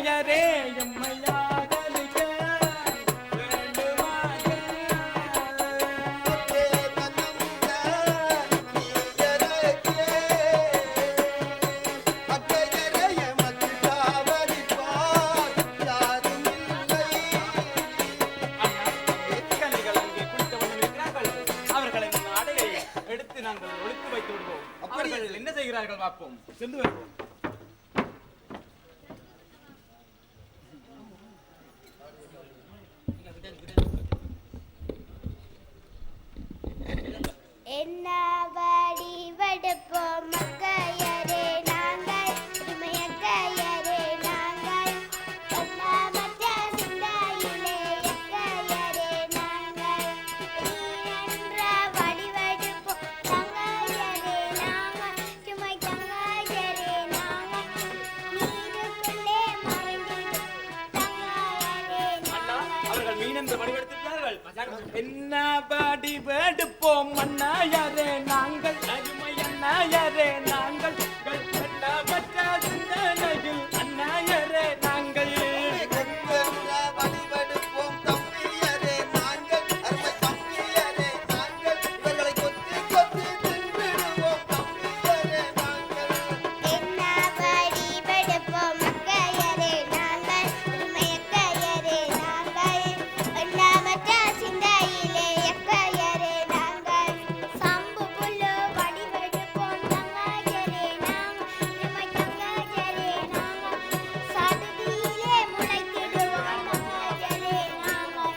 மங்கையரே எம்மையாதலிக்க நாங்கள் ஒழித்து வைத்து விடுவோம். அவர்கள் என்ன செய்கிறார்கள் பார்ப்போம். சென்று வருவோம். என்ன வடிவெடுப்போம் மங்கையரே நாங்கள் இமயக்கையரே நாங்கள் சொன்னமற்ற சிந்தையிலே எக்கையரே நாங்கள் நீ என்ற வடிவெடுப்போம் தங்கையரே நாங்கள் சுமை தங்கையரே நாங்கள் நீருக்குள்ளே மறைந்திடும் தங்கையரே நாங்கள். அவர்கள் மீன் என்று வடிவெடுத்திருக்கிறார்கள். என்ன வடிவெடுப்போம் மன்னாயரே நாங்கள் அருமை அண்ணாயரே நாங்கள் கட்டப்பட்ட சிந்தனையில் அண்ணாயரே நாங்கள் வடிவெடுப்போம் தம்பியரே நாங்கள் அருமை தம்பியரே நாங்கள் இவர்களை கொத்தி கொத்தி தின்றுடுவோம் தம்பியரே நாங்கள். என்ன வடிவெடுப்போம் மங்கையரே நாங்கள் இமயக்கையரே நாங்கள் எண்ணமற்ற சிந்தையிலே எக்கையரே நாங்கள் சம்பு புல்லு வடிவெடுப்போம் தங்கையரே நாங்கள் இமை தங்கையரே நாங்கள் சடுதியிலே முளைத்திடுவோம் தங்கையரே நாங்கள்.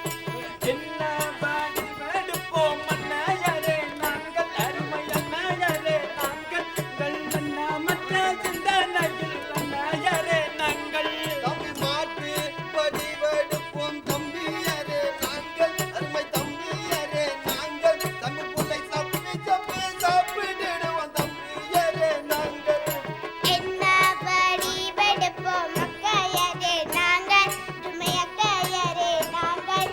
என்ன வடிவெடுப்போம் மன்னாயரே நாங்கள் அருமை அண்ணாயரே நாங்கள் மற்ற சிந்தனையில் அண்ணாயரே நாங்கள் தம்பி மாட்டு வடிவெடுப்போம் தம்பியரே நாங்கள் அருமை தம்பியரே நாங்கள் தம்பி புள்ளை சப்பி சப்பி சாப்பிடுவோம் தம்பியரே நாங்கள். என்ன வடிவெடுப்போம் மங்கையரே நாங்கள் இமயக்கையரே நாங்கள்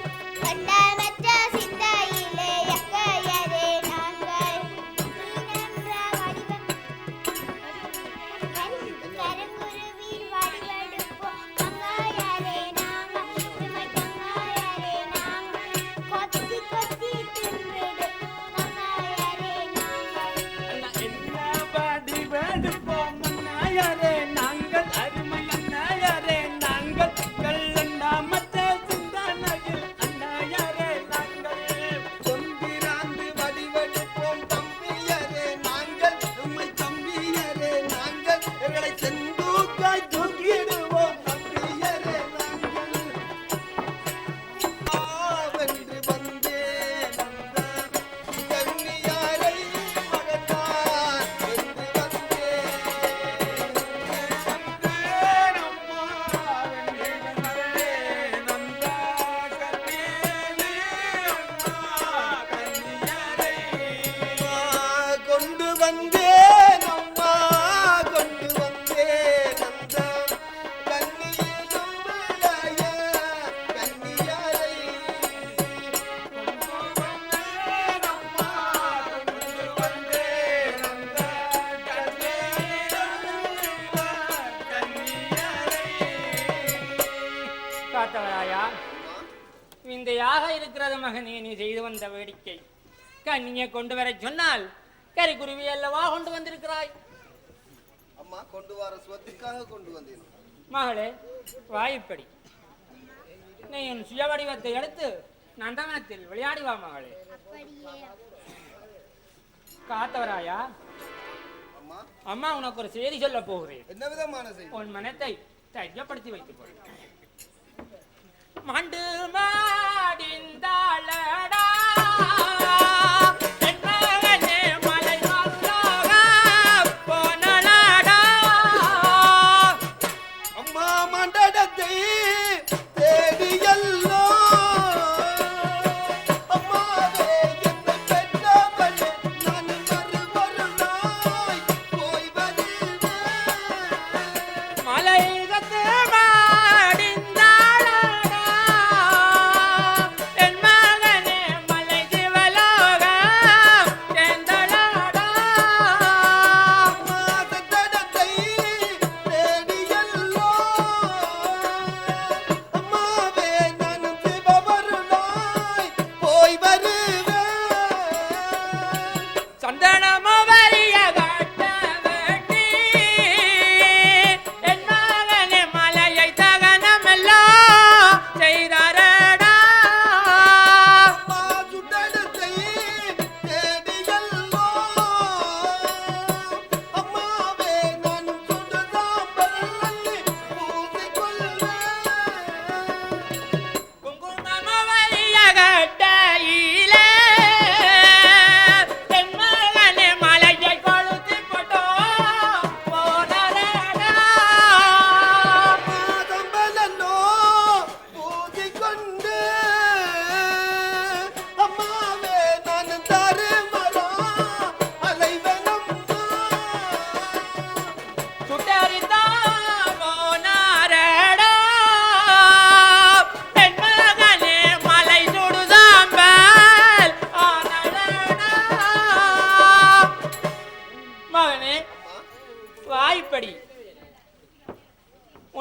எண்ணமற்ற சிந்தையிலே எக்கையரே நாங்கள் மீனென்ற கருங்குருவி வடிவெடுப்போம் மங்கையரே நாங்கள் இமை தங்கையரே நாங்கள் கொத்தி கொத்தி தின்றிடும் தங்கையரே நாங்கள். என்ன வடிவெடுப்போம் மன்னாயரே நாங்கள் அருமை அண்ணாயரே நாங்கள் கல்லண்டாமற்ற சிந்தனையில் அண்ணாயரே நாங்கள் சொந்திராந்து வடிவெடுப்போம் தம்பியரே நாங்கள் உம்மை தம்பியரே நாங்கள் எங்களை செந்தூக்காய் தூக்கிடுவோம் தம்பியரே நாங்கள். ஆவென்று வந்தேன் அந்த கன்னியாரை மகனார் என்று கொண்டு வந்தேன் அம்மா கொண்டு வந்தேன் அந்த கன்னியிலும் விளைய கன்னியாரை. காத்தவராயா விந்தையாக இருக்கிறது மகனே நீ செய்து வந்த வேடிக்கை. கண்ணியை கொண்டு வர சொன்னால் கரிக்குருவி அல்லவா கொண்டு வந்திருக்கிறாய். அம்மா கொண்டு வர சொத்துக்காக கொண்டு வந்தேன். மகளே வாய்ப்படி நீ என் சுய வடிவத்தை எடுத்து நந்தவனத்தில் விளையாடி வா மகளே. காத்தவராயா அம்மா அம்மா உனக்கு ஒரு செய்தி சொல்ல போகிறேன். என்ன விதமான செய்தி? உன் மனத்தை தைரியப்படுத்தி வைத்துக் கொள். மண்டு மாடிந்தாளடா அம்மா மண்டடத்தை தேடியல்லோ அம்மாவே என்னை பெற்றவளே நான் மறுபொரு நாய் போய் வருவேன். மலை மாடிந்தாளடா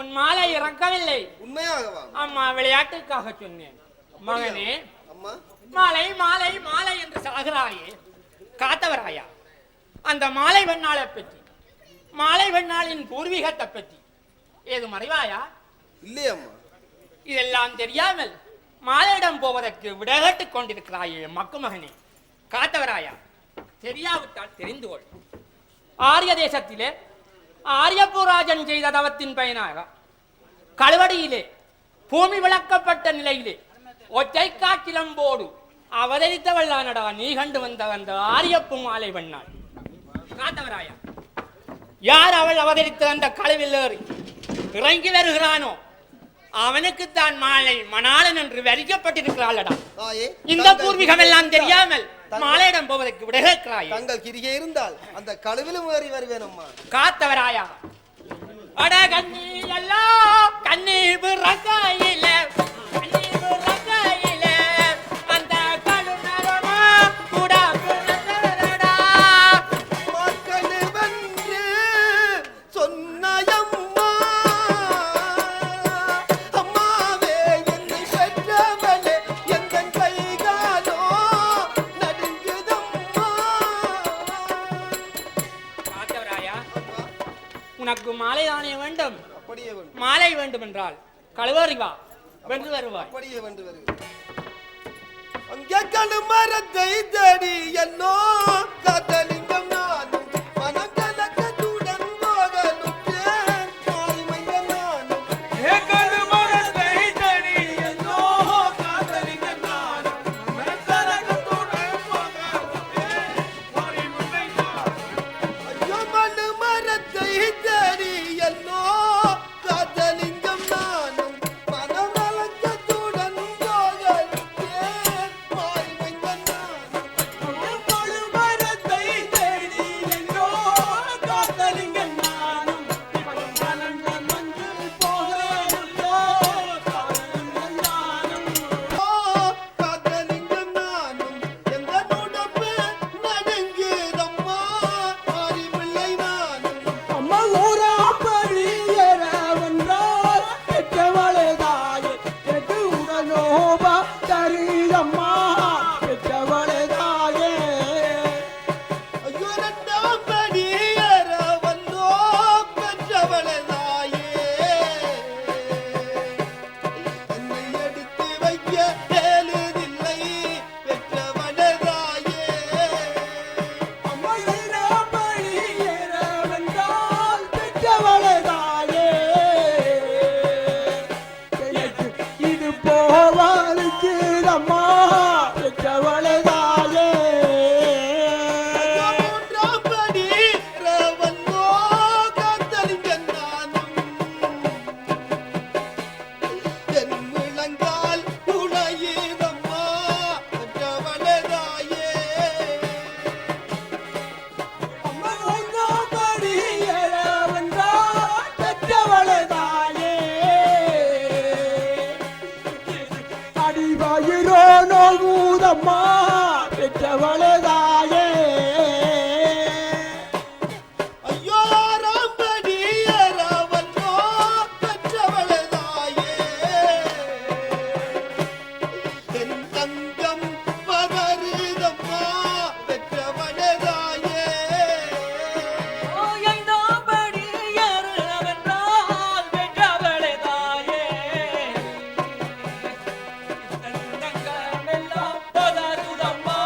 உன் மாலை இறக்கவில்லை. உண்மையாகவா? அம்மா விளையாட்டுக்காக சொன்னேன். மகனே, அம்மா மாலை மாலை மாலை என்று சாகிறாயே காத்தவராயா, அந்த மாலை வெண்ணாளை பற்றி, மாலை வெண்ணாளின் பூர்வீகத்தை பற்றி ஏது மறைவாயா? இல்லையே அம்மா. இதெல்லாம் தெரியாமல் மாலையிடம் போவதற்கு விடகட்டுக் கொண்டிருக்கிறாயே மக்கு மகனே காத்தவராயா. தெரியாவிட்டால் தெரிந்து கொள். ஆரிய தேசத்திலே ஆரியபூராஜன் செய்த தவத்தின் பயனாக கழுவடியிலே பூமி விளக்கப்பட்ட நிலையிலே ஒற்றை காற்றிலம்போடு அவதரித்தவள்ளானடா நீ கண்டு வந்த அந்த ஆரியப்பு மாலை வண்ணாள். காத்தவராயா, யார் அவள் அவதரித்த அந்த கழுவில் ஏறி இறங்கி வருகிறானோ அவனுக்குத்தான் மாலை மணாளன் என்று வரிக்கப்பட்டிருக்கிறாளடா. இந்த பூர்வீகம் எல்லாம் தெரியாமல் மாலையிடம் போவதற்கு விடகிறாய். தங்கள் கிரிகை இருந்தால் அந்த கழுவிலும் ஏறி வருவேன் அம்மா. காத்தவராயா, அட கண்ணி எல்லாம் கண்ணி பிறக்கையில அந்த கழுநரமா கூட பிறந்தவரடா. மக்கள் வென்று சொன்னயம்மா, அம்மாவே என்னை பெற்றவளே, எந்தன் கைகாலோ நடுங்குதம்மா. காத்தவராயா, உனக்கு மாலை தானே வேண்டும். அப்படியே வேண்டும். மாலை வேண்டும் என்றால் கழுவறி வா, வென்று வருவாய். அப்படியே வென்று வருகிறேன். அங்கே கழுமரத்தை தேடி என்னோ காத்தலிங்கம் நானும் மனம் கலக்கத்துடன் போகலுற்றேன். மாறிமைய நானும் கழுமரத்தை தேடி என்னோ காத்தலிங்கம் நானும் மனம் கலக்கத்துடன் போகலுற்றேன். மாறிமைய நானும் ஐயோ மழுமரத்தை தேடி என்னோ காத்தலிங்கம் நானும் மனம் கலக்கத்துடன் போகலுற்றேன். மாறிமைய நானும் கழுமரத்தை தேடி என்னோ காத்தலிங்கம் நானும் மனம் மஞ்சள் போகலுற்றோ காத்தலிங்கம் நானும் காத்தலிங்கம் நானும் எந்த நுடம்பு நடுங்குதம்மா. மாறிமில்லை நானும் அம்மா ஊரா பழியற வந்தார் பெற்றவளே தாயே எனக்கு உடனோபா தரியம்மா பெற்றவளே தாயே ஐயோ ரெண்டாம் படி ஏற வந்தோ பெற்றவளே தாயே. என்னை எடுத்து வைக்க ஏழுதில்லை பெற்றவளே தாயே. அம்மா ஊரா பழியற வந்தார் பெற்றவளே தாயே எனக்கு இது போவாருக்கு அம்மா பெற்றவளே தாயே ஐயோ மூன்றாம் படி ஏற வந்தோ காத்தலிங்கம் நானும் என் விளங்கால் உடையுதம்மா பெற்றவளே தாயே. அம்மா ஊரா பழியற வந்தார் பெற்றவளே தாயே அடிவாயிரோ நோவுதம்மா பெற்றவளே தாயே ஐயோ ஆறாம் படி ஏற வந்தோ பெற்றவளே தாயே. என் தங்கம் பதறுதம்மா பெற்றவளே தாயே. ஐந்தாம்படி ஏறுவென்றால் பெற்றவளே தாயே தங்கமெல்லாம் பதறுதம்மா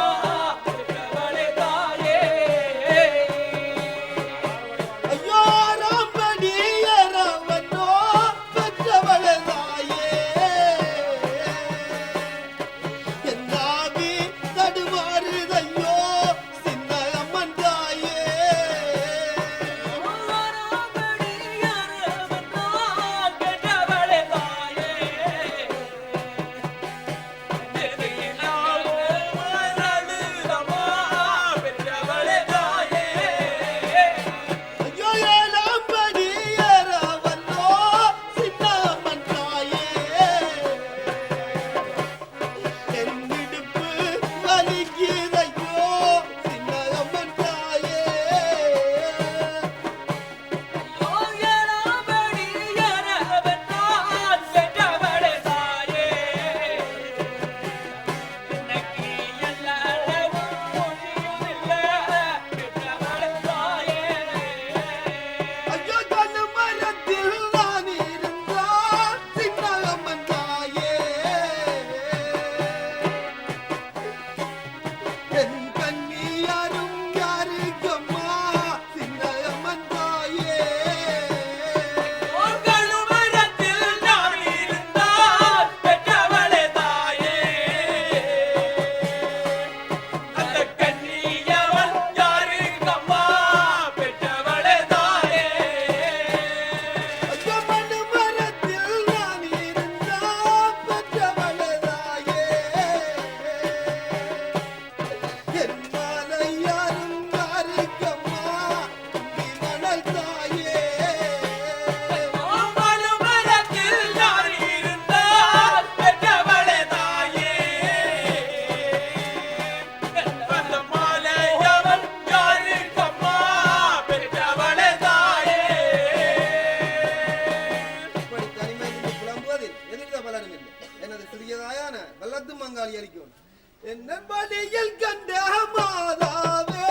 என்ன பலியில் கண்ட மாதாவே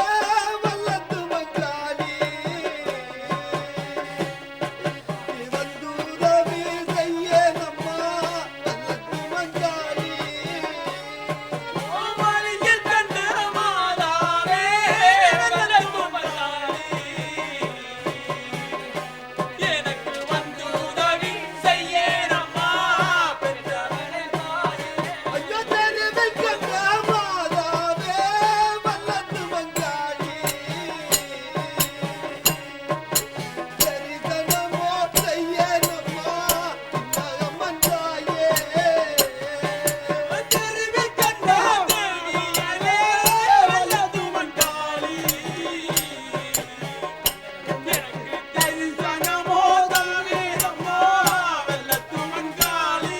வல்லத்து மஞ்சாலி வந்துதவி செய்ய நம்மா வல்லத்து மஞ்சாலி பலியில் கண்ட மாதாவே வல்லத்து மஞ்சாலி எனக்கு வந்துதவி செய்ய நம்மா பெற்றவளே தாயே ஐயோ தெருவில் கண்ட மாதாவே வல்லத்து மஞ்சாலி சரிதனமோ செய்ய நம்மா மஞ்சாயே தெருவில் கண்ட தேவியலே வல்லத்து மஞ்சாலி எனக்கு தரிசனமோ தந்தீரம்மா வல்லத்து மஞ்சாலி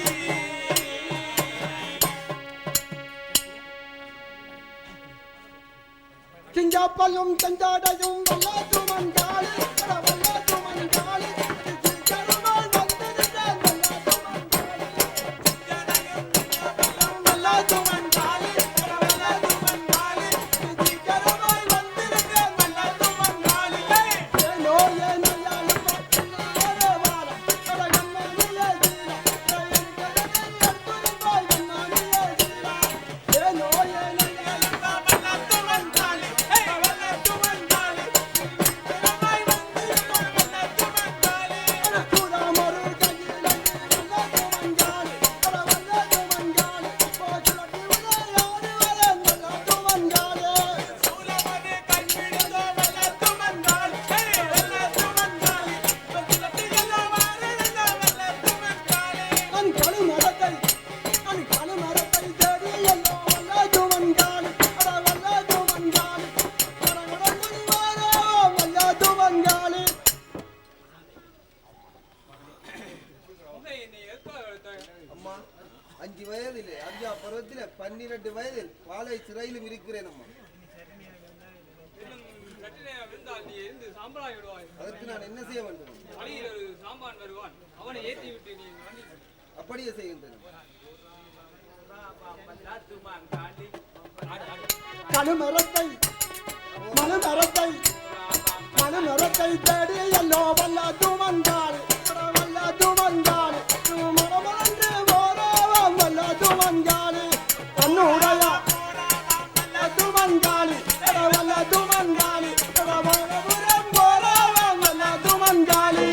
சிங்கப்பலும் செஞ்சாடையும் வல்லாத்து மஞ்சாலி வல்லாத்து மஞ்சாலி சிங்கருமால் வந்திருந்தால் வல்லாத்து மஞ்சாலி வல்லாத்து மஞ்சாலி சிங்கருமால் வந்திருந்தால் வல்லாத்து மஞ்சாலி ஏனோ ஏனையாலும் மாற்றினாரே வார கண்ணானியே சீரா கண்துருவாய் கண்ணானியே சீரா ஏனோ ஏனையாலும் வல்லாத்து மஞ்சாலி வல்லாத்து மஞ்சாலி சிங்கருமாய் வந்திருந்தால் வல்லாத்து மஞ்சாலி சூடாமருள் கையிலே வல்லாத்து மஞ்சாலி வல்லாத்து மஞ்சாலி போச்சுலட்டி உதயாடு வரன் வல்லாத்து மஞ்சாலி சூலமனே கைவிடுதோ வல்லாத்து மஞ்சாலி வல்லாத்து மஞ்சாலி போச்சுலட்டி எல்லாம் வரன் வல்லாத்து மஞ்சாலி அன் கழுமரத்தை தேடி எல்லாம் வல்லாத்து மஞ்சாலி வல்லாத்து மஞ்சாலி கடகடங்குடி வாரோ வல்லாத்து மஞ்சாலி அம்மா 5 வயதிலே அரியா பருவத்திலே 12 வயதில் பாலை சிறையிலும் இருக்கிறேன் அம்மா. அதற்கு நான் என்ன செய்ய வேண்டும்? சாம்பான் வருவான் அவனை ஏற்றி விட்டு நீ அப்படியே செய்கின்றேன். கழுமரத்தை மனுமரத்தை தேடி எல்லோ வல்லாத்து மஞ்சாலி வல்லாத்து மஞ்சாலி மரமலன்று ஓராவாம் வல்லாத்து மஞ்சாலி தன்னுடைய வல்லாத்து மஞ்சாலி வல்லாத்து மஞ்சாலி மரபுரம் ஓராவாம் வல்லாத்து மஞ்சாலி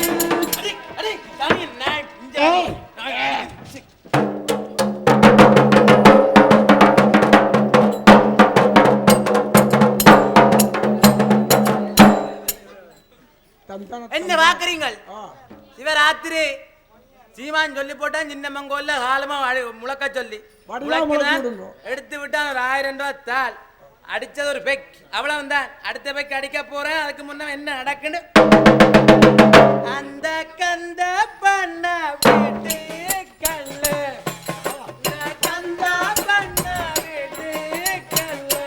என்ன பாக்குறீங்கள் சிவராத்திரி சீமான் சொல்லி போட்டான் சின்ன மங்கோல்ல காலமா முழக்க சொல்லி எடுத்து விட்டான் ஒரு 1000 ரூபாய் தாள் அடிச்சது ஒரு பெக் அவ்வளவு தான் அடுத்த பெக் அடிக்க போறேன் அதுக்கு முன்ன என்ன நடக்குன்னு அந்த கந்த பண்ண வீட்டு கல்லு கந்த பண்ண வீட்டு கல்லு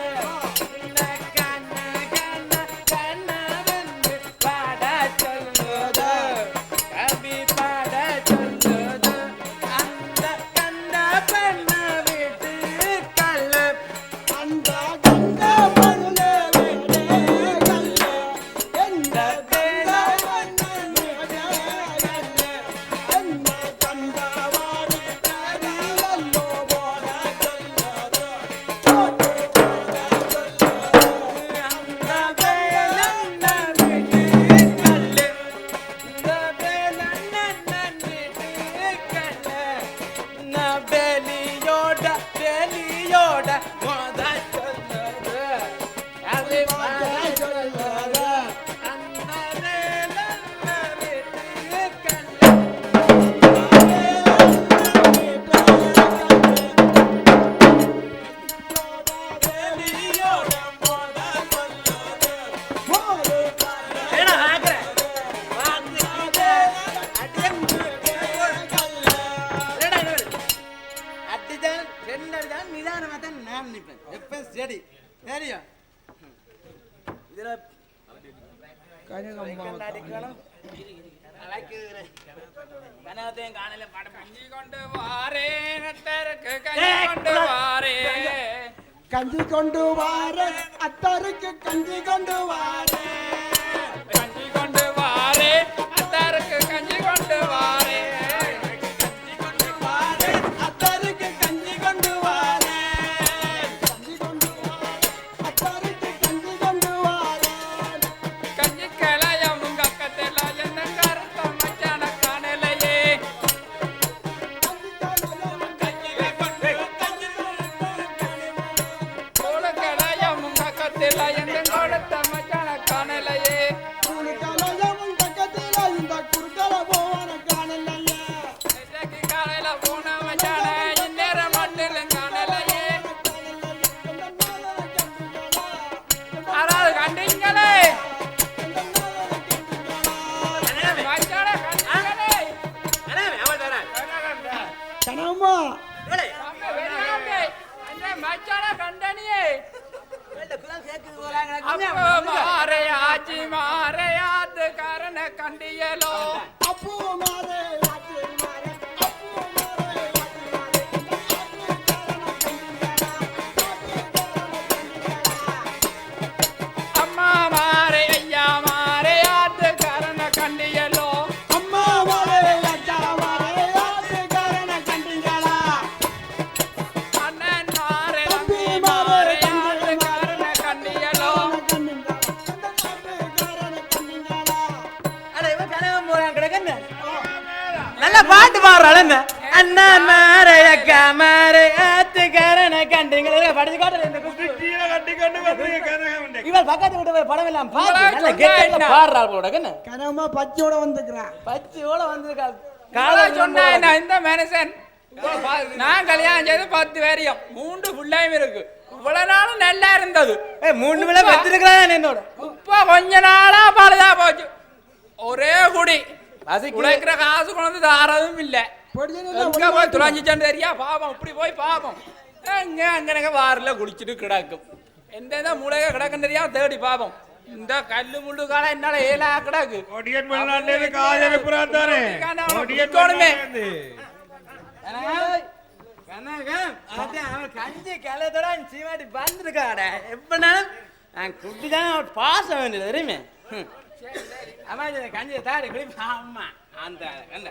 கண்ண கண்ண கண்ண வந்து பாட சொல்லுது கவி பாட சொல்லுது அந்த கந்த பண்ண வீட்டு கல்லு அந்த கந்த மருளே வீட்டே கல்லு எந்த கந்த மண்ணு கல்லு எந்த கந்தவாடி கரியல்லோ போட சொல்லுது போட்டு போட சொல்லுது அந்த வேலண்ண வீட்டு கல்லு இந்த வேலண்ண வீட்டு கல்லு நான் வெளியோட மோத சொல்லுது அது பாட சொல்லுது அந்த வேலண்ண வீட்டு கல்லு வெளியோட மோத சொல்லுது என்ன ஆக்குற வாங்குது அடிதான் 2 அடிதான் நிதானமா தான் நான் நிப்பேன் எப்ப சரி சரியா இதுல அடிக்கணும் கனகத்தையும் காணல பாடம் கொண்டு வாரே நட்டருக்கு கை கொண்டு வாரே கஞ்சி கொண்டு வார அத்தாருக்கு கஞ்சி கொண்டு வார கஞ்சி கொண்டு வாரே அத்தாருக்கு கஞ்சி கொண்டு வாரே அத்தாருக்கு கஞ்சி கொண்டு வார கஞ்சி கொண்டு வார அத்தாருக்கு கஞ்சி கொண்டு வார கஞ்சி கலையம் உங்க கத்தல என்ன கருத்த மச்சான காணலையே கோல கலையம் உங்க கத்தல என்ன கருத்த மச்சான காணலையே கலையமும் பக்கத்தில் இந்த குறுக்கல போவான காணலையே இன்னைக்கு காலையில போன மச்சான இந்நேரம் மட்டும் காணலையே யாராவது கண்டீங்களே மச்சான கண்டீங்களே கனம்மா மச்சான கண்டனியே அப்போ மாறையாச்சி மாறையாத்து காரண கண்டியலோ அப்பு மாரே ஆச்சி மாரே அப்பு மாரே அம்மா மாறை ஐயா மாறையாத்து காரண கண்டியலோ அம்மா மாரே அச்சா மாரே ஆச்சி காரண கண்டிங்களா அண்ணன் மாறை தம்பி தம்பி மாரே மாறையாத்து காரண கண்டியலோ நல்ல பாட்டு பாடுறாள் என்ன அண்ணா மாற அக்கா மாற ஆத்துக்காரன கண்டீங்களே படிச்சு காட்டுற இந்த குட்டி இவள் பக்கத்து விட்டு போய் படம் எல்லாம் பார்த்து நல்ல கெட்டல பாடுறாள் போட என்ன கனம்மா பச்சையோட வந்துக்கிறான் பச்சையோட வந்திருக்கா சொன்னேன் நான் இந்த மனுஷன் நான் கல்யாணம் செய்து 10 பேரையும் 3 பிள்ளையும் இருக்கு இவ்வளவு நாளும் நல்லா இருந்தது மூணு விலை வச்சிருக்கிறான் என்னோட இப்ப கொஞ்ச நாளா பழுதா போச்சு ஒரே குடி பசிக்கு உழைக்கிற காசு கொண்டு தாரதும் இல்ல எங்க போய் துளைஞ்சிச்சான்னு தெரியா பாவம் இப்படி போய் பாவம் எங்க அங்கனங்க வாரில குடிச்சிட்டு கிடக்கும் எந்த மூளைக கிடக்கும் தெரியா தேடி பாவம் இந்த கல்லு முள்ளு காலம் என்னால ஏலா கிடக்கு குடிக்கணுமே. கஞ்சி கலத்தோட சீமாட்டி வந்துருக்காட எப்படினாலும் நான் குட்டிதான் அவன் பாச வேண்டியது தெரியுமே அம்மா கஞ்சியை தாடி குடி அம்மா அந்த கண்ட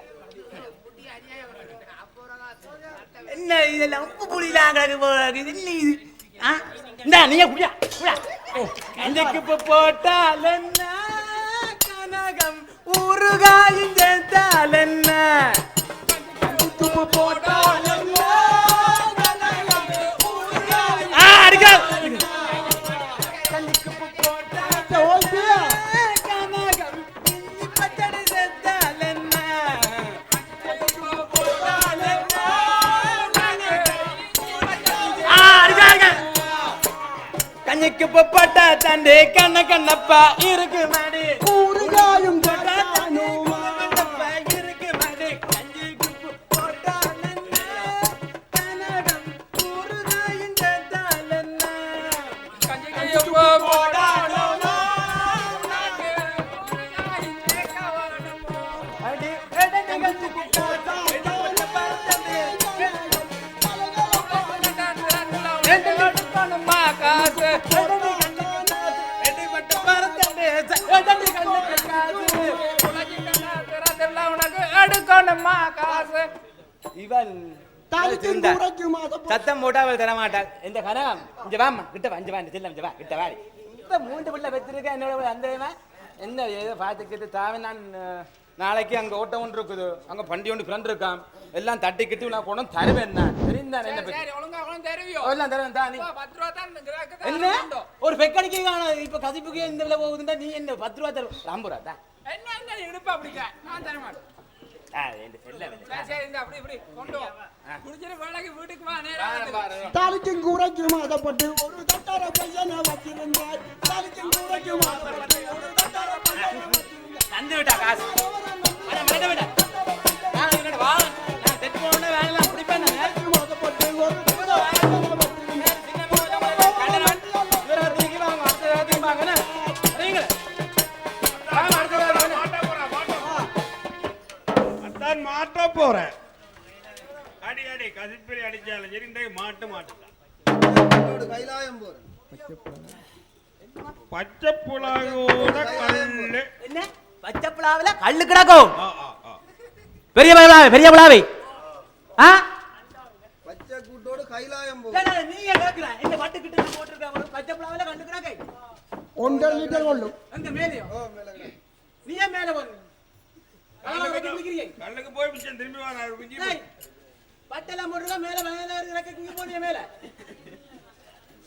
என்ன இதெல்லாம் உப்பு புளிலாம் கிடக்கு போல இது இல்லை இது இந்தா நீங்க குடியா குடியா கஞ்சிக்கு உப்பு போட்டால் என்ன கனகம் ஊறுகாயும் சேர்த்தால் என்ன உப்பு போட்டால் என்ன அடிக்கா கஞ்சிக்கு உப்பு போட்டால் கனகம் இஞ்சி பச்சடி சேர்த்தால் என்ன கஞ்சிக்கு பொப்பட்டா தண்டே கண்ண கண்ணப்பா இருக்கு மாடி ஊறுகாயும் இருக்கு மாடி கஞ்சிக்கு போட்டா கனகம் ஊறுகாயும் சேர்த்தால் என்ன கஞ்சிக்கு உப்பு போடாலும் அடி கஞ்சிக்கு போட்டா காசு உனக்கு எடுக்கணுமா காசு இவன் சத்தம் போட்டா அவள் தர மாட்டாள் இந்த கனகம் இங்க வாமா கிட்ட வா இங்க வா செல்லம் இங்க வா கிட்ட வாடி இப்ப 3 பிள்ளை வச்சிருக்கேன் என்னோட அந்த என்ன ஏதோ பார்த்துக்கிட்டு தாவே நான் நாளைக்கு அங்க ஓட்டம் ஒன்று இருக்குது அங்க பண்டி ஒன்று ஃப்ரெண்ட் இருக்கான் எல்லாம் தட்டிக்கிட்டு நான் கொண்டு தருவேன் நான் தெரியுந்தான் என்ன சரி ஒழுங்கா ஒழுங்கு தெரிவியோ எல்லாம் தருவேன் தான் நீ 10 ரூபா தான் என்ன ஒரு பெக்கடிக்கு காணும் இப்ப கசிப்புக்கு இந்த விலை போகுதுண்டா நீ என்ன 10 ரூபா தரும் 50 ரூபா தான் என்ன என்ன இடுப்பா அப்படிக்க நான் தர மாட்டேன் சரி இந்த அப்படி இப்படி கொண்டு வா குடிச்சிட்டு வேலைக்கு வீட்டுக்கு வா நேரா தாலிக்கும் கூரைக்கும் ஆசைப்பட்டு ஒரு தட்டார பையனை வச்சிருந்தாய் தாலிக்கும் கூரைக்கும் ஆசைப்பட்டு ஒரு தட்டார பையனை தந்து விட்டா காசு அட மறந்து விட்டா நான் என்னோட வா நான் செட் போன வேலைலாம் குடிப்பேன் நான் ஆசைப்பட்டு ஒரு தட்டார பையனை வச்சிருந்தாய் சின்ன போல கண்டனவன் இவரத்துக்கு வாங்க அடுத்து வாங்கனா நீங்க வாங்க அடுத்து அதான் மாட்ட போறேன் அடி அடி கசிப்பிரி அடிச்சாலும் சரி இந்த மாட்ட மாட்டேன் குட்டோடு கைலாயம் போறேன். பச்சை புலாவோட கல்லு. என்ன பச்சை புலாவில கல்லு கிடக்கும்? பெரிய புலாவை பெரிய புலாவை. ஆ பச்சை குட்டோடு கைலாயம் போறேன். நீங்க கேக்குற இந்த வட்டு கிட்ட போட்டுருக்க பச்சை புலாவில கல்லு கிடக்கை 1.5 லிட்டர் கொள்ளும். அங்க மேலையோ? ஓ மேல கிடக்கு. நீ ஏன் மேல போற? கல்லுக்கு போய் மிச்சம் திரும்பி வா நான் குஞ்சி. பட்டெல்லாம் போட்டுருக்க மேல மேல இருக்க குஞ்சு போடிய மேல.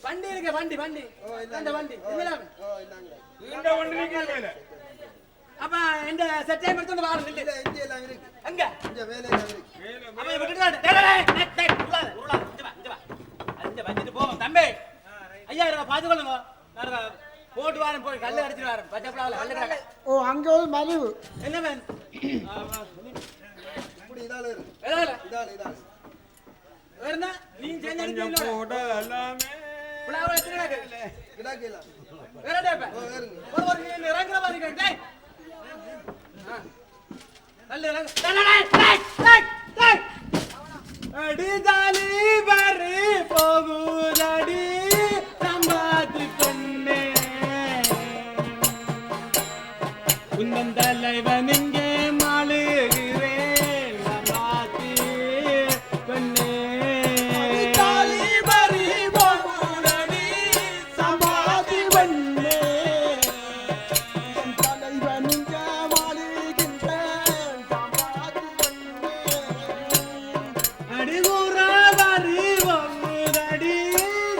வண்டி இருக்கு வண்டி வண்டி. அந்த வண்டி. இதெல்லாம். ஓ இந்தாங்க. இந்த வண்டி நிக்குது மேல. அப்ப இந்த செட் டைம் எடுத்து வாரம் இல்ல. இல்ல இங்க எல்லாம் இருக்கு. எங்க? இங்க மேல எல்லாம் இருக்கு. அப்ப விட்டுட்டு டேய் உருளாத உருளாத இங்க வா. அந்த வண்டிட்டு போ தம்பி. ஐயா இருக்க பாத்துக்கொள்ளுங்க. நான் போட்டு வாரம் போய் கல்ல அடிச்சிட்டு வாரம். பச்சை புலாவில கல்லு கிடக்கு. ஓ அங்க ஒரு மலிவு. என்ன வேணும்? இப்படி இதால இருக்கு. வேற இதால. வேற என்ன? நீ செஞ்சு கொஞ்சம் எடுத்து போடலாமே. புலாவில எத்தனை கிடக்கு? கிடக்கல. வேற டேப்ப. ஓ ஏறுங்க. ஒரு நீ இறங்குற மாதிரி இருக்கு. டேய். கல்லு இறங்கு. டேய். அடிதாலி வரி போகுதடி சம்பாதி பொண்ணே உந்தன் தலைவன் இங்கே மாளுகிறேன் சம்பாதி பொண்ணே அடிதாலி வரி போகுதடி சம்பாதி பொண்ணே தலைவன் இங்க மாளிகின்றேன் சம்பாதி பண்ணே. அடிகூரா வரி போகுதடி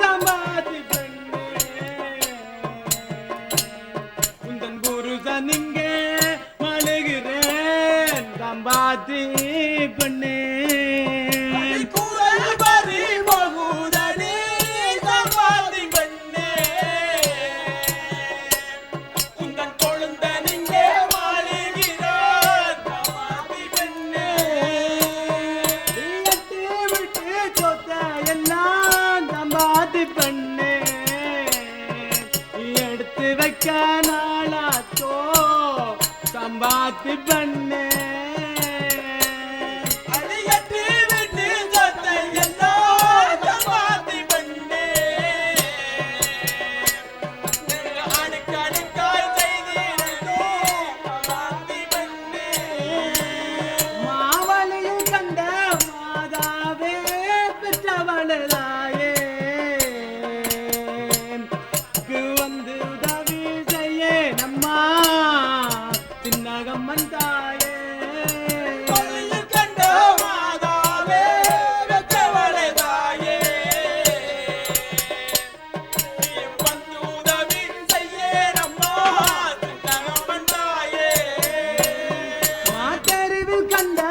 சம்பாதி பொண்ணே உந்தன் புருஷன் இங்கே மாளுகிறேன் சம்பாதி பொண்ணே வரி போகுதடி சம்பாதி பொண்ணே உந்தன் கொழுந்தன் இங்கே மாளுகிறேன் சம்பாதி பொண்ணே விட்டு விட்டு சொத்த எல்லாம் சம்பாதி பண்ணே எடுத்து வைக்க நாளாச்சோ சம்பாதி பண்ணே அடியட்டு விட்டு சொத்த எல்லாம் சம்பாதி பண்ணே அடுக்கடுக்காய் செய்திருந்தே சம்பாதி பண்ணே மாவலியில் கண்ட மாதாவே பெற்றவளாயே வந்து உதவி செய்ய நம்மா சின்னகம்மன் தாயே கண்ட மாதாவே பெற்றவளாயே வந்து உதவி செய்ய நம்மா சின்னகம்மன் தாயே மாத்தறிவில் கண்ட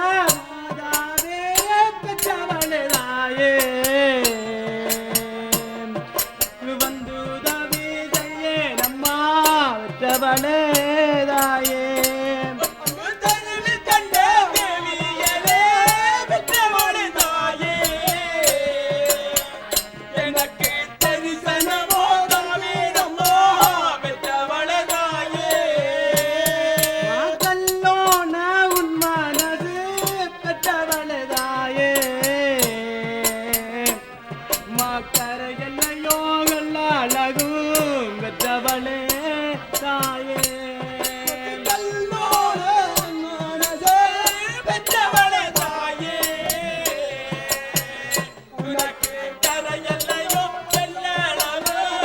மாதாவே பெற்றவளாயே வந்து உதவி செய்ய நம்மா பெற்றவளே தாயே கண்ட தேவியலே பெற்றவளே தாயே எனக்கு தரிசனமோ தாவீரமோ பெற்றவளே தாயே கல்லோன உன் மனது பெற்றவளே தாயே மக்கரை எல்லையோ அழகும் பெற்றவளே தாயே கல்லோன உன் மனது பெற்றவளே தாயே உனக்கு கரையல்லையோ வெள்ளளவும்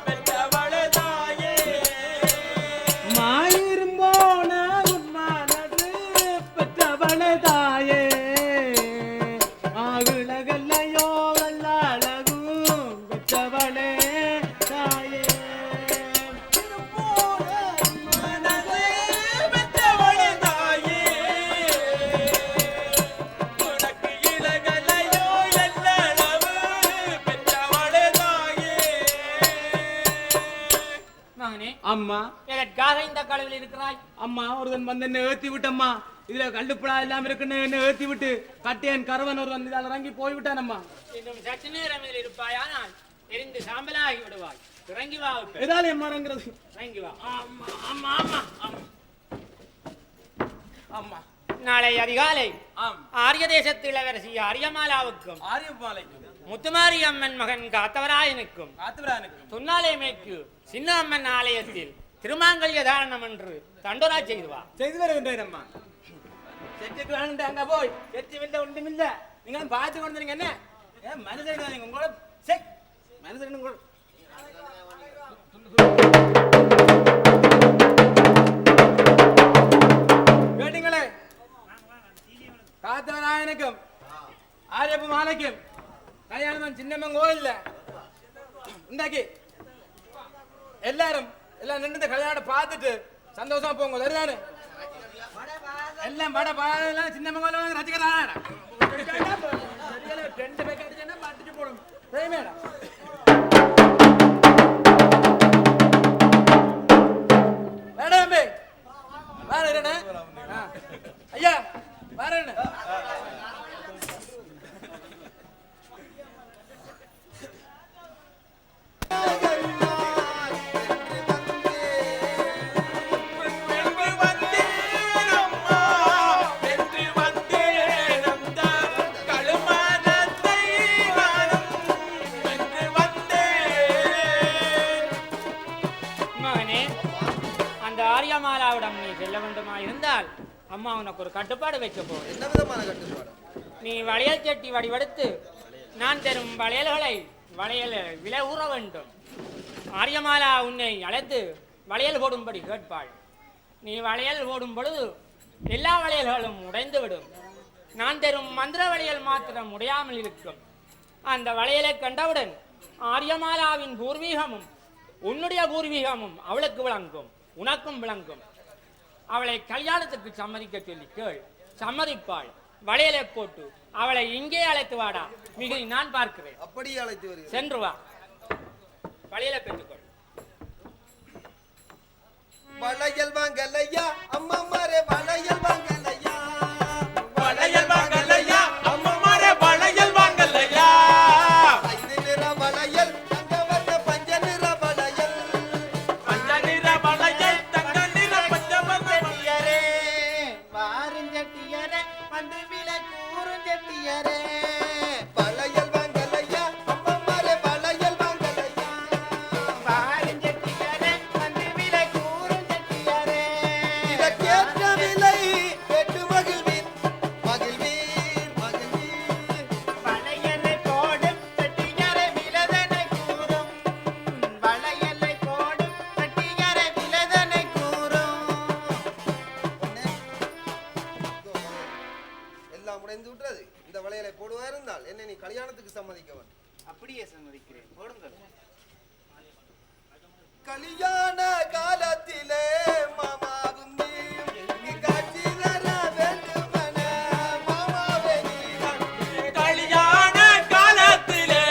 பெற்றவளே தாயே மாயிரும்போன உன் மனது பெற்றவளே தாயே ஆகுலகல்லையோ வெள்ளளவும் பெற்றவளே தாயே மனது பெற்றவளே தாயே உனக்கு இலகலையோ எல்லளவு பெற்றவளே தாயே மகனே அம்மா எதற்காக இந்த கடவில் இருக்கிறாய்? அம்மா ஒருவன் வந்து என்ன ஏத்தி விட்டம்மா இதுல கல்லுப்புழா எல்லாம் இருக்குன்னு என்ன ஏத்தி விட்டு கட்டியன் கருவன் ஒருவன் இதால் இறங்கி போய்விட்டான் அம்மா இன்னும் சற்று நேரம் இதில் இருப்பாயானால் எரிந்து சாம்பலாகி விடுவாய். இறங்கி வா உப்பே. எதால எம்மாங்கிறது இறங்கி வா. ஆமா ஆமா ஆமா ஆமா. அம்மா நாளை அதிகாலை ஆம் ஆரிய தேசத்து இளவரசி ஆரியமாலாவுக்கும் ஆரியமாலைக்கும் முத்துமாரி அம்மன் மகன் காத்தவராயனுக்கும் காத்துவரானுக்கு துன்னாலே மேற்கு சின்ன அம்மன் ஆலயத்தில் திருமாங்கல்ய தாரணம் என்று தண்டோரா செய்து வா. செய்து வருகின்றேன் அம்மா. செட்டுக்கு வேணுண்டு அங்க போய் செட்டு வில்ல ஒன்றும் இல்ல. நீங்களும் பார்த்து கொண்டு என்ன ஏன் மனுஷன் நீங்க உங்களோட செக் மனுஷன் உங்களோட கேட்டீங்களே காத்தவராயனுக்கும் ஆரியப்பு மாலைக்கும் கல்யாணம் சின்னம்மன் கோயில்ல இந்தாக்கி எல்லாரும் எல்லாம் நின்று கல்யாணம் பார்த்துட்டு சந்தோஷமா போங்க சரிதானே எல்லாம் பட பாடலாம் சின்னம்மன் கோயில ரசிக்கிறான் 2 பேக் அடிச்சா பாட்டுட்டு போடும் மேடம் மேடம் வாரேடா ஐயா வாரேடா ஆரியமாலாவிடம் நீ செல்ல வேண்டுமா இருந்தால் அம்மா உனக்கு ஒரு கட்டுப்பாடு வைக்க போறேன். என்ன விதமான கட்டுப்பாடு? நீ வளையல் சட்டி வடிவெடுத்து நான் தரும் வளையல்களை வளையல் விலை ஊற வேண்டும். ஆரியமாலா உன்னை அழைத்து வளையல் போடும்படி கேட்பாள். நீ வளையல் போடும் பொழுது எல்லா வளையல்களும் உடைந்து விடும். நான் தரும் மந்திர வளையல் மாத்திரம் உடையாமல் இருக்கும். அந்த வளையலை கண்டவுடன் ஆரியமாலாவின் பூர்வீகமும் உன்னுடைய பூர்வீகமும் அவளுக்கு விளங்கும், உனக்கும் விளங்கும். அவளை கல்யாணத்துக்கு சம்மதிக்க சொல்லி கேள், சம்மதிப்பாள். வளையலை போட்டு அவளை இங்கே அழைத்து வாடா, மிக நான் பார்க்கிறேன். அப்படியே அழைத்து வருகிறேன். சென்று வா, வளையலை பெற்றுக்கொள். வளையல் வாங்கலையா அம்மாமாரே, வளையல் வாங்கலையா, வளையல் வாங்கலையா அம்மாமாரே, வளையல் வாங்கலையா, ஐந்து நிற வளையல் தங்க வண்ண பஞ்ச நிற வளையல், பஞ்ச நிற வளையல் தங்க நிற பஞ்ச வளையல், வாருஞ்சட்டியரே வந்து விலை கூறுஞ்சட்டியரே, வளையல் வாங்கலையா அம்மாமாரே, வளையல் வாங்கலையா, வாருஞ்சட்டியரே வந்து விலை கூறுஞ்சட்டியரே, இதற்கேற்ற விலை பெற்று மகிழ்வீர் மகிழ்வீர் மகிழ்வீர், வளையலை போடும் செட்டியரே விலதனை கூறும், வளையலை போடும் செட்டியரே விலதனை கூறும். எல்லாம் உடைந்து விட்டது. இந்த வளையலை போடுவா இருந்தால் என்னை நீ கல்யாணத்துக்கு சம்மதிக்க வேண்டும். அப்படியே சம்மதிக்கிறேன், போடுங்கள். கல்யாண காலத்திலே மாமாவும் நீயும் காட்சி தர வேண்டுமென மாமாவே நீதான். கல்யாண காலத்திலே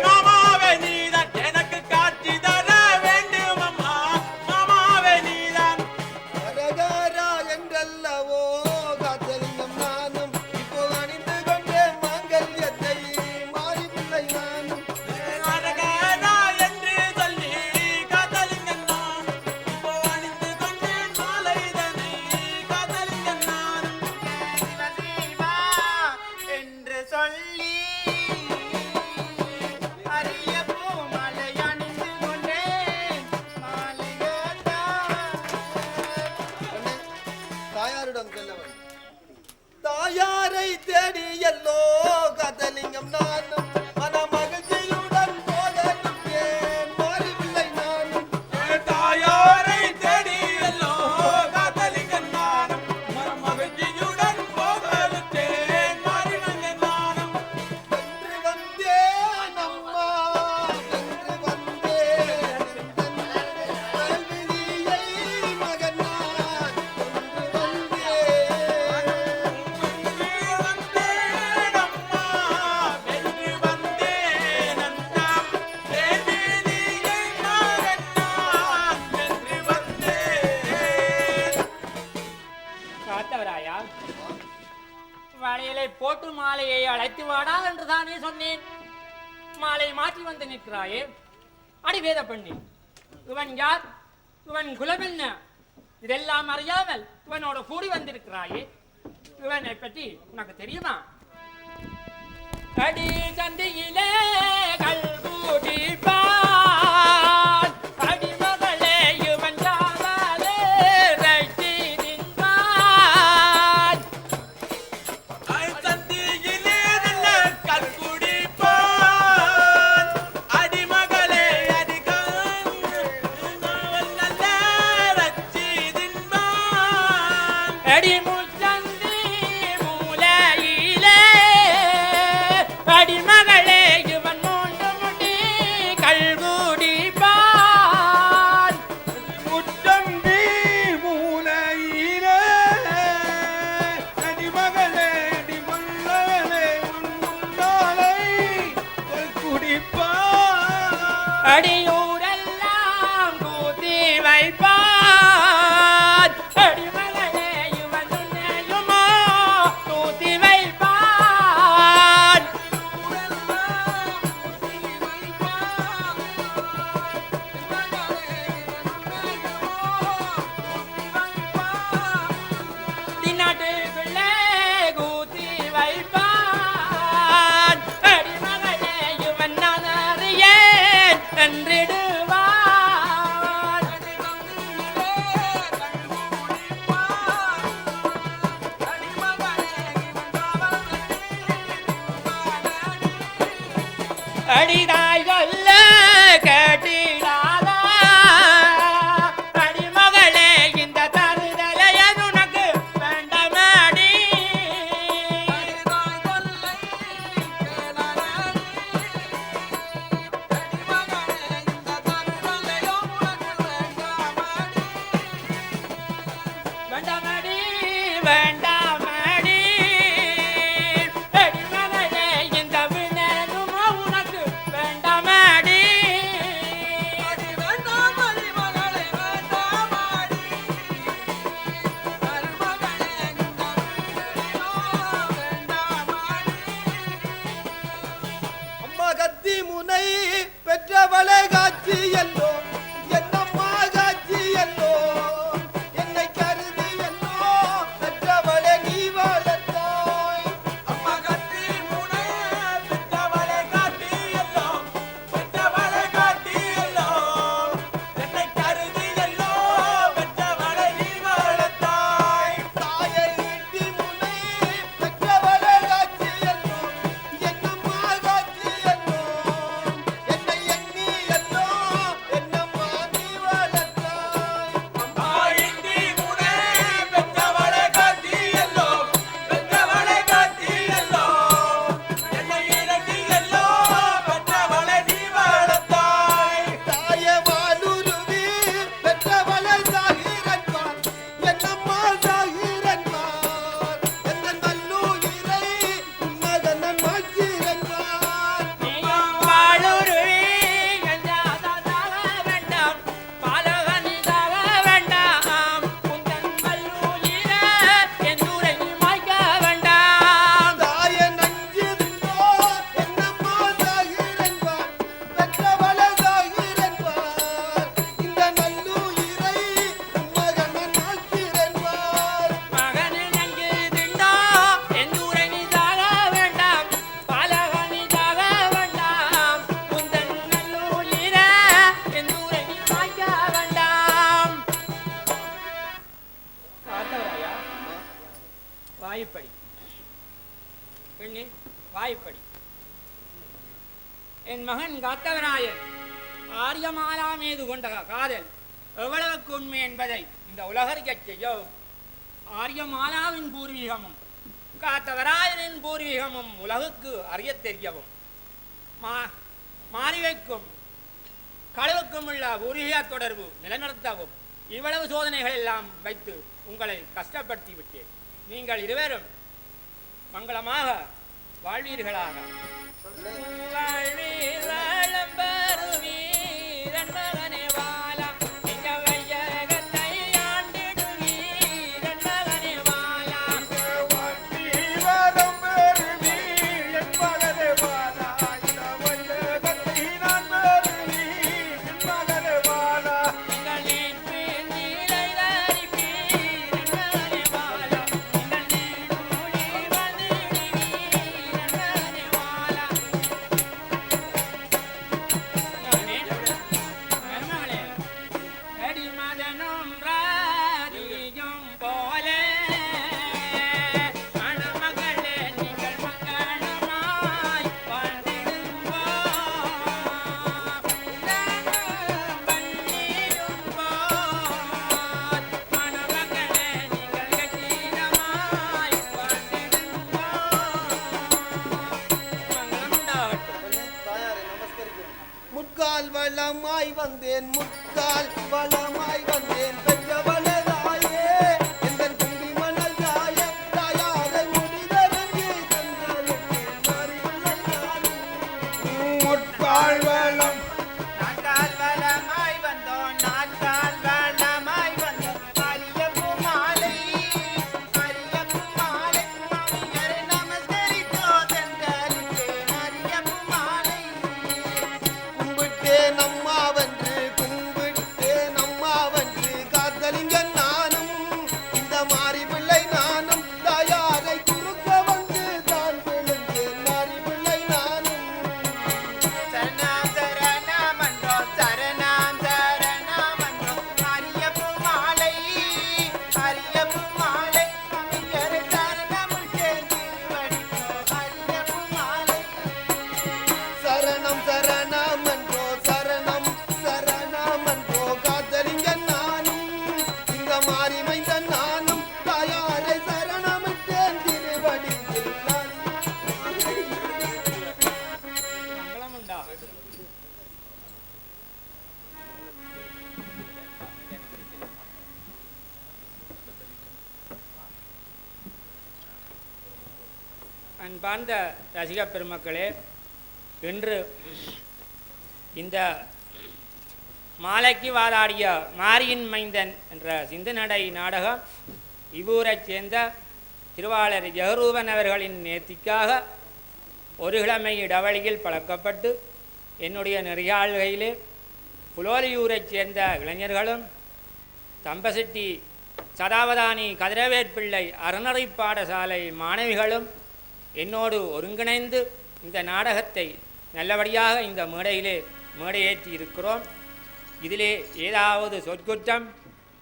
மாமாவே நீதான், எனக்கு காட்சி தர வேண்டும் அம்மா, மாமாவே நீதான். அரகாரா என்றல்லவோ காத்தலிங்கம் நானும் இப்போ அணிந்து கொண்டே மாங்கல்யத்தை மாறிவில்லை நானும். அரகாரா என்று சொல்லி காதலிங்கன் நான், இப்போ அணிந்து கொண்டேன் மாலைதனை காதலிங்கன் நான். சிவ சிவா என்று சொல்லி அரிய பூமாலை அணிந்து கொண்டேன் மாலையத்தான். தாயாரிடம் செல்லவன் தாயாரை தேடி எல்லோ காத்தலிங்கம் நானும் மன மகிழ்ச்சியுடன் போதேன் மாறிவில்லை நானும். தாயாரை தேடி எல்லோ காதலிங்கன் நானும், மகிழ்ச்சியுடன் போகலுத்தேன் மாறினங்கன் நானும். வென்று வந்தேன் அம்மா வென்று வந்தேன் கல்வியை மகன் நான் கொண்டு வந்தேன். வென்று வந்தேன் அம்மா, வென்று வந்தேன் அண்ணா, வேள்வியை மகன் நான் வென்று வந்தேன். காத்தவராயா, வளையலை போட்டு மாலையை அழைத்து வாடா என்று தானே சொன்னேன். மாலை மாற்றி வந்து நிற்கிறாயே, அடிவேத பண்ணி. இவன் யார், இவன் குலம் என்ன, இதெல்லாம் அறியாமல் இவனோட கூடி வந்திருக்கிறாயே. இவனை பற்றி உனக்கு தெரியுமா? அடி சந்தியிலே கல்குடிப்பான் அடிமகளே இவன் காவலே ரட்சி நின்றான் சந்தியிலே கல்குடிப்பான் அடிமகளே அடிகான் நல்ல ரட்சி தின்பான் அடி முச்சந்தி மூலையிலே அடிமகளே இவன் மூன்று முடி கல்குடிப்பான் முச்சந்தி மூலையிலே அடிமகளே அடிமல்லவனே உன் முன்னாலை குடிப்பான் அடியூரெல்லாம் கூத்தி வைப்பான் அடிமகளே இவன் உன்னையுமோ கூத்தி வைப்பான் தின்னாட்டுக்குள்ளே கூத்தி வைப்பான் அடிமகளே இவன் நான் அறியேன் என்றிடுவான் அடிதாய் சொல்ல கேட்டிடாதா அடிமகளே இந்த தருதலையன் உனக்கு வேண்டமாடி வேண்டாமடி வேண்டாமடி அடிமகளே இந்த வினதுமோ உனக்கு வேண்டாமடி அம்மா கத்தி முனை பெற்றவளை காட்சி எல்லோ என்னம்மா காட்சி எல்லோ என்னை கருதி எல்லோ பெற்றவளை நீ வளர்த்தாய் அம்மா கத்தி முனை பெற்றவளை காட்டி எல்லோ பெற்றவளை காட்டி எல்லோ என்னை கருதி எல்லோ பெற்றவளை நீ வளர்த்தாய் தாயை ஈட்டி முனை பெற்றவளை காட்சி எல்லோ என்னம்மா காட்சி எல்லோ என்னை எண்ணி எல்லோ என்னம்மா நீ வளர்த்தாய் ஆயிண்டி முனை பெற்றவளை காட்டி எல்லோ பெற்றவளை காட்டி எல்லோ என்னை இறங்கி எல்லோ பெற்றவளை நீ வளர்த்தாய் தாயே வாலுருவி பெற்றவளை சாகிரன்பார் என்னம்மா சாகிரன்பார் என்ன நல்லுயிரை மகன மாற்றிரன்பார் நீயும் வாழுருவி என்றாதாக வேண்டாம் பாலகனிதாக வேண்டாம் உந்தன் மல்லுயிர என்னுரை மாய்க்க வேண்டாம் தாயே நஞ்சிருந்தோ என்னம்மா சாகிரன்பார் பெற்றவளை சாகிரன்பார் இந்த நல்லுயிரை மகன மாற்றிரன்பார் மகனு நன்கு திண்டோ என்னுரை நீதாக வேண்டாம் பாலகனிதாக வேண்டாம் உந்தன் நல்லுயிர என்னுரை மாய்க்க வேண்டாம் பார்த்தவராயா வாய்ப்படி பெண்ணே வாய்ப்படி என் மகன் காத்தவராயன் ஆரியமாலா மீது கொண்ட காதல் எவ்வளவுக்கு உண்மை என்பதை இந்த உலகறிக்கச் செய்யவும் ஆரியமாலாவின் பூர்வீகமும் காத்தவராயனின் பூர்வீகமும் உலகுக்கு அறியத் தெரியவும் மாறிவைக்கும் களவுக்கும் உள்ள பூர்வீக தொடர்பு நிலைநிறுத்தவும் இவ்வளவு சோதனைகள் எல்லாம் வைத்து உங்களை கஷ்டப்படுத்தி விட்டேன். நீங்கள் இருவரும் மங்களமாக வாழ்வீர்களாக. வாழ்வீர் வாழம் பெறுவீர் என் மகனே வாழா. இந்த வையகத்தை ஆண்டிடுவீர் என் மகனே வாழா. வரம் பெறுவீர் என் மகனே வாழா. இந்த வையகத்தை நான் பெறுவீர் என் மகனே வாழா. நீங்கள் நீட்பீர் நீலை தரிப்பீர் என் மகனே வாழா. நீங்கள் நீடூழி வந்திடுவீர் என் மகனே வாழா. நலமாய் வந்தேன் முத்தால் வளமாய் வந்தேன் பெற்றவளே தாயே எந்தன் கும்பி மணல் தாயே தாயாரை முடிதறிஞ்சு தந்தலுக்கு மாறிவில்லை நானும் முட்டாள் வளம் நாட்டால் வளமாய் வந்தோம் நாட்டால் வளமாய் வந்தோம் அரியப்பு மாலை மாமியாரை நமஸ்கரித்தோ தந்தலுக்கு அரியப்பு மாலை கும்பிட்டேன் அம்மாவென்று காத்தலிங்க நானும் இந்த மாறி பிள்ளை நானும் தாயாரை குறுக்க வந்து தான் விழுந்தேன் மாறி பிள்ளை நானும் சரணாம் சரணாமன்றோ சரணாம் சரணாமன்றோ அரியப்பு மாலை மாமியாரை சரணமுள் சேர்ந்து வடித்தோ அரியப்பு மாலை சரணம் சரணாமன்றோ காத்தலிங்க நானும் இந்த மாறி மைந்த நானும் தாயாரை சரணமிட்டேன் திருவடியில் நான் மங்களம் உண்டா அன்பார்ந்த ரசிக பெருமக்களே, இன்று இந்த மாலைக்கு வாதாடிய மாரியின் மைந்தன் என்ற சிந்துநடை நாடகம் இவ்வூரைச் சேர்ந்த திருவாளர் ஜெகரூபன் அவர்களின் நேர்த்திக்காக ஒரு கிழமை இடைவெளியில் பழக்கப்பட்டு என்னுடைய நெறியாள்கையிலே புலோலியூரைச் சேர்ந்த இளைஞர்களும் தம்பசெட்டி சதாவதானி கதிரவேற்பிள்ளை அறநறை பாடசாலை மாணவிகளும் என்னோடு ஒருங்கிணைந்து இந்த நாடகத்தை நல்லபடியாக இந்த மேடையேற்றி இருக்கிறோம். இதிலே ஏதாவது சொற்குற்றம்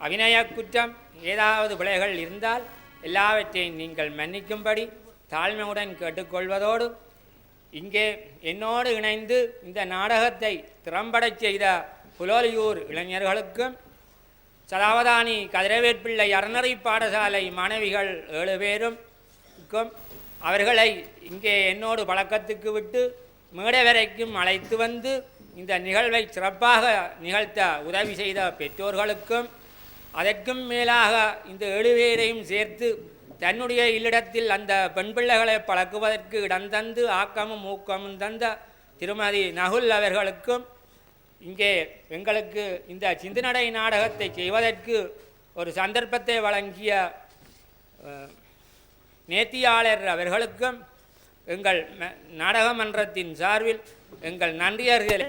அபிநய குற்றம் ஏதாவது பிழைகள் இருந்தால் எல்லாவற்றையும் நீங்கள் மன்னிக்கும்படி தாழ்மையுடன் கேட்டுக்கொள்வதோடு இங்கே என்னோடு இணைந்து இந்த நாடகத்தை திறம்படச் செய்த புலோலியூர் இளைஞர்களுக்கும் சதாவதானி கதிரவேற்பிள்ளை அறநறை பாடசாலை மாணவிகள் 7 பேருக்கும் அவர்களை இங்கே என்னோடு பழக்கத்துக்கு விட்டு மேடை வரைக்கும் அழைத்து வந்து இந்த நிகழ்வை சிறப்பாக நிகழ்த்த உதவி செய்த பெற்றோர்களுக்கும் அதற்கும் மேலாக இந்த 7 பேரையும் சேர்த்து தன்னுடைய இல்லிடத்தில் அந்த பெண் பிள்ளைகளை பழக்குவதற்கு இடம் தந்து ஆக்கமும் ஊக்கமும் தந்த திருமதி நகுல் அவர்களுக்கும் இங்கே எங்களுக்கு இந்த சிந்துநடை நாடகத்தை செய்வதற்கு ஒரு சந்தர்ப்பத்தை வழங்கிய நேர்த்தியாளர் அவர்களுக்கும் எங்கள் நாடக மன்றத்தின் சார்பில் எங்கள் நன்றியர்கள்